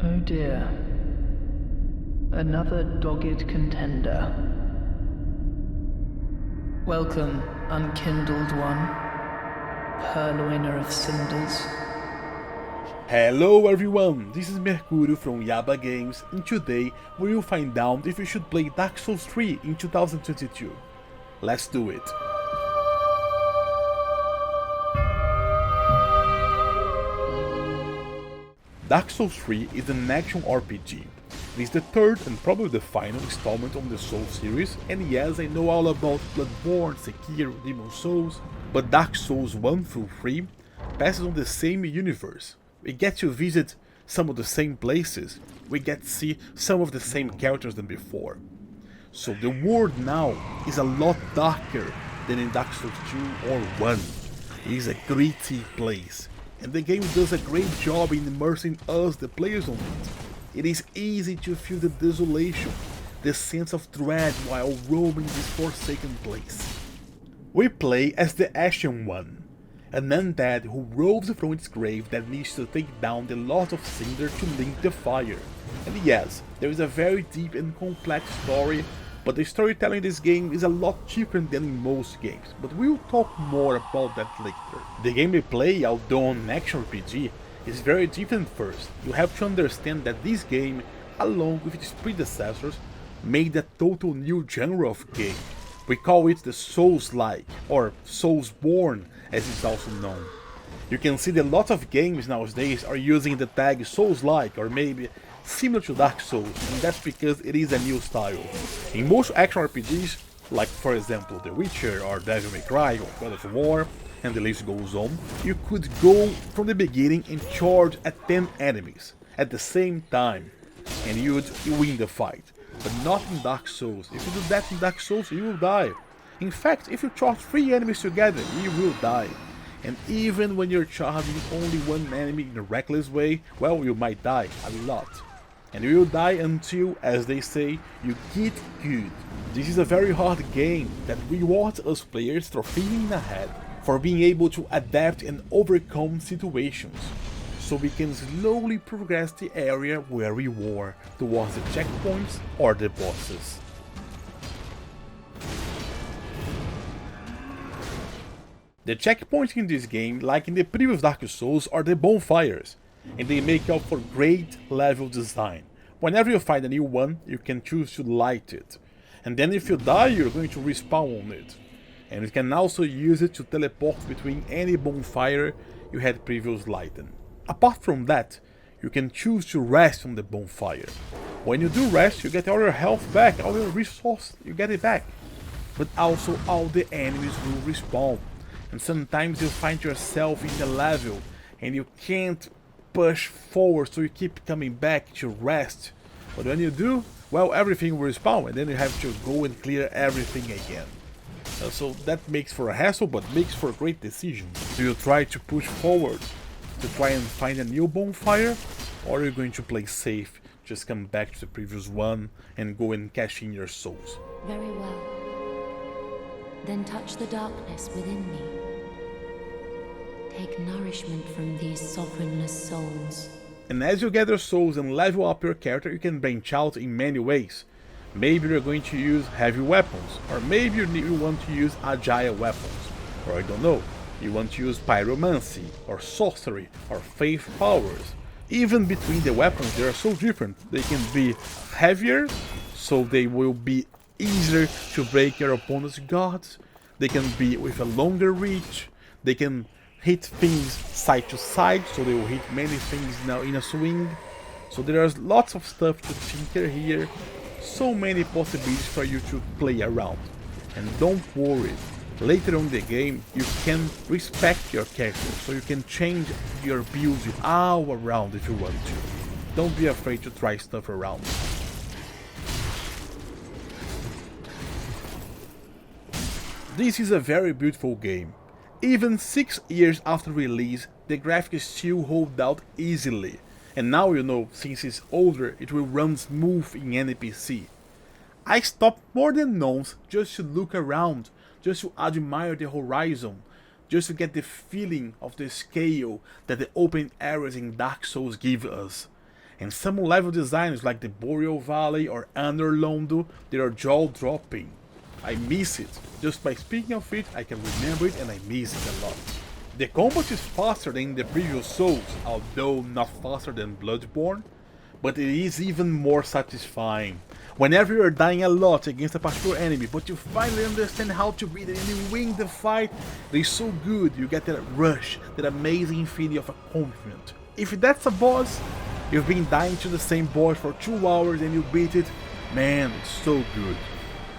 Oh dear. Another dogged contender. Welcome, unkindled one, purloiner of cinders. Hello everyone, this is Mercurio from Yaba Games, and today we will find out if you should play Dark Souls 3 in 2022. Let's do it! Dark Souls 3 is an action RPG. It is the third and probably the final installment on the Souls series, and yes, I know all about Bloodborne, Sekiro, Demon Souls, but Dark Souls 1 through 3 passes on the same universe. We get to visit some of the same places, we get to see some of the same characters than before. So the world now is a lot darker than in Dark Souls 2 or 1. It is a gritty place, and the game does a great job in immersing us, the players, on it. It is easy to feel the desolation, the sense of dread while roaming this forsaken place. We play as the Ashen One, an undead who roves from its grave that needs to take down the Lord of Cinder to link the fire. And yes, there is a very deep and complex story, but the storytelling in this game is a lot different than in most games, but we'll talk more about that later. The game we play, although an action RPG, is very different first. You have to understand that this game, along with its predecessors, made a total new genre of game. We call it the Souls-like, or Soulsborne as it's also known. You can see that a lot of games nowadays are using the tag Souls-like, or maybe similar to Dark Souls, and that's because it is a new style. In most action RPGs, like for example The Witcher or Devil May Cry or God of War, and the list goes on, you could go from the beginning and charge at 10 enemies at the same time, and you win the fight. But not in Dark Souls. If you do that in Dark Souls, you will die. In fact, if you charge 3 enemies together, you will die. And even when you're charging only one enemy in a reckless way, well, you might die a lot. And you will die until, as they say, you get good. This is a very hard game that rewards us players for thinking ahead, for being able to adapt and overcome situations, so we can slowly progress the area where we were towards the checkpoints or the bosses. The checkpoints in this game, like in the previous Dark Souls, are the bonfires, and they make up for great level design. Whenever you find a new one, you can choose to light it, and then if you die, you're going to respawn on it. And you can also use it to teleport between any bonfire you had previously lighted. Apart from that, you can choose to rest on the bonfire. When you do rest, you get all your health back, all your resources, you get it back. But also all the enemies will respawn. And sometimes you find yourself in the level and you can't push forward, so you keep coming back to rest. But when you do, well, everything will respawn and then you have to go and clear everything again. So that makes for a hassle, but makes for a great decision. Do you try to push forward to try and find a new bonfire, or are you going to play safe, just come back to the previous one and go and cash in your souls? Very well. Then touch the darkness within me. Take nourishment from these sovereignless souls. And as you gather souls and level up your character, you can branch out in many ways. Maybe you're going to use heavy weapons, or maybe you want to use agile weapons, or I don't know, you want to use pyromancy, or sorcery, or faith powers. Even between the weapons they are so different. They can be heavier, so they will be easier to break your opponent's guards. They can be with a longer reach. They can hit things side to side, so they will hit many things now in a swing. So there are lots of stuff to tinker here. So many possibilities for you to play around. And don't worry, later on in the game you can respect your character, so you can change your builds all around if you want to. Don't be afraid to try stuff around. This is a very beautiful game. Even 6 years after release, the graphics still hold out easily. And now, you know, since it's older, it will run smooth in any PC. I stopped more than once just to look around, just to admire the horizon, just to get the feeling of the scale that the open areas in Dark Souls give us. And some level designs like the Boreal Valley or Under Londo, they are jaw-dropping. I miss it. Just by speaking of it, I can remember it and I miss it a lot. The combat is faster than the previous Souls, although not faster than Bloodborne, but it is even more satisfying. Whenever you are dying a lot against a particular enemy, but you finally understand how to beat it and you win the fight, it is so good. You get that rush, that amazing feeling of accomplishment. If that's a boss, you've been dying to the same boss for 2 hours and you beat it, man, it's so good.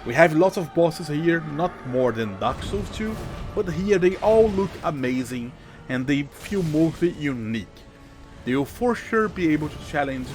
We have lots of bosses here, not more than Dark Souls 2, but here they all look amazing and they feel mostly unique. They will for sure be able to challenge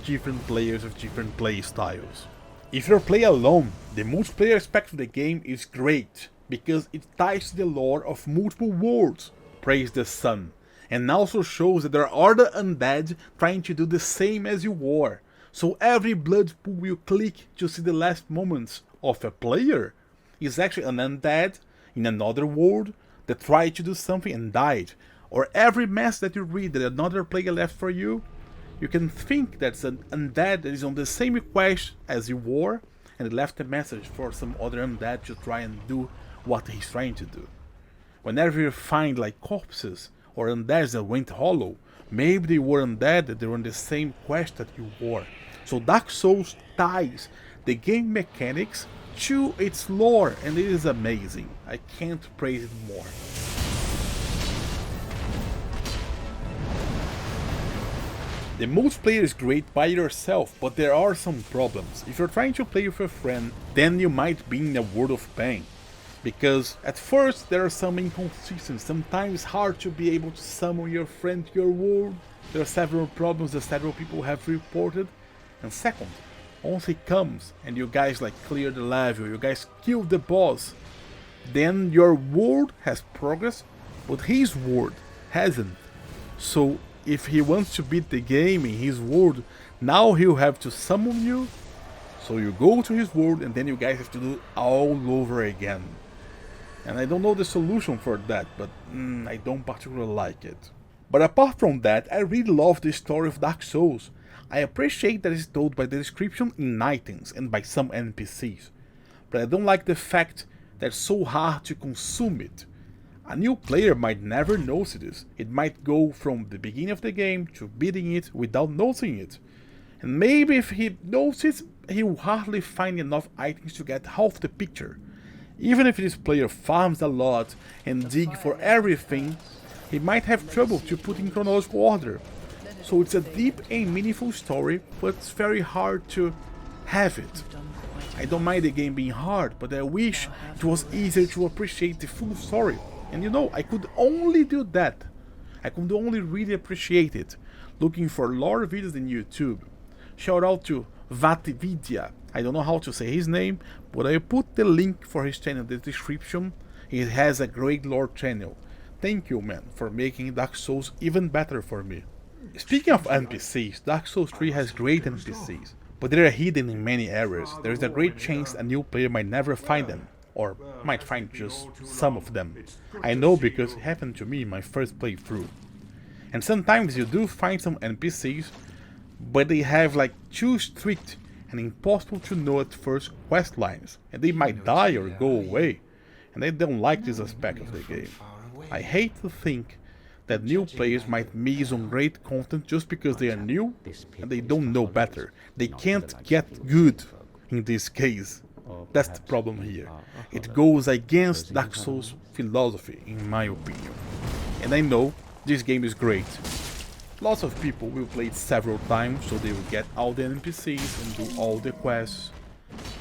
different players with different play styles. If you play alone, the multiplayer aspect of the game is great, because it ties to the lore of multiple worlds, praise the sun, and also shows that there are other undead trying to do the same as you were. So every blood pool you click to see the last moments of a player is actually an undead in another world that tried to do something and died. Or every message that you read that another player left for you, you can think that's an undead that is on the same quest as you were and left a message for some other undead to try and do what he's trying to do. Whenever you find like corpses or undeads that went hollow, maybe they were undead that they were on the same quest that you were. So Dark Souls ties the game mechanics to its lore, and it is amazing. I can't praise it more. The multiplayer is great by yourself, but there are some problems. If you're trying to play with a friend, then you might be in a world of pain. Because at first there are some inconsistencies, sometimes it's hard to be able to summon your friend to your world. There are several problems that several people have reported. And second, once he comes and you guys like clear the level, you guys kill the boss, then your world has progressed, but his world hasn't. So if he wants to beat the game in his world, now he'll have to summon you. So you go to his world and then you guys have to do it all over again. And I don't know the solution for that, but I don't particularly like it. But apart from that, I really love the story of Dark Souls. I appreciate that it's told by the description in items and by some NPCs, but I don't like the fact that it's so hard to consume it. A new player might never notice this. It might go from the beginning of the game to beating it without noticing it. And maybe if he notices, he will hardly find enough items to get half the picture. Even if this player farms a lot and dig for everything, he might have trouble to put in chronological order. So it's a deep and meaningful story, but it's very hard to have it. I don't mind the game being hard, but I wish it was easier to appreciate the full story. And you know, I could only do that. I could only really appreciate it looking for lore videos in YouTube. Shout out to Vatvidya. I don't know how to say his name, but I put the link for his channel in the description. He has a great lore channel. Thank you, man, for making Dark Souls even better for me. Speaking of NPCs, Dark Souls 3 has great NPCs, but they are hidden in many areas. There is a great chance a new player might never find them, or might find just some of them. I know because it happened to me in my first playthrough. And sometimes you do find some NPCs, but they have like too strict and impossible to know at first quest lines, and they might die or go away, and I don't like this aspect of the game. I hate to think that new players might miss on great content just because they are new and they don't know better. They can't get good in this case. That's the problem here. It goes against Dark Souls philosophy, in my opinion. And I know this game is great. Lots of people will play it several times, so they will get all the NPCs and do all the quests.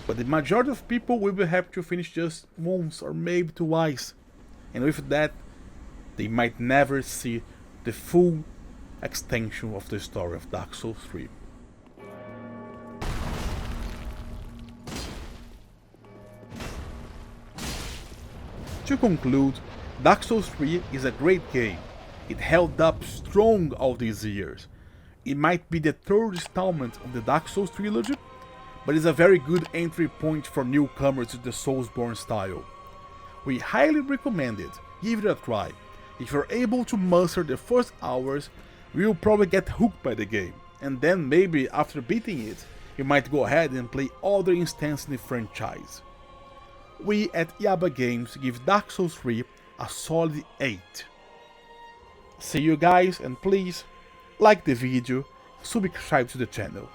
But the majority of people will be happy to finish just once or maybe twice. And with that, they might never see the full extension of the story of Dark Souls 3. To conclude, Dark Souls 3 is a great game. It held up strong all these years. It might be the third installment of the Dark Souls trilogy, but it's a very good entry point for newcomers to the Soulsborne style. We highly recommend it, give it a try. If you're able to master the first hours, you'll probably get hooked by the game. and then maybe after beating it, you might go ahead and play other instances in the franchise. We at Yaba Games give Dark Souls 3 a solid 8. See you guys, and please like the video, subscribe to the channel.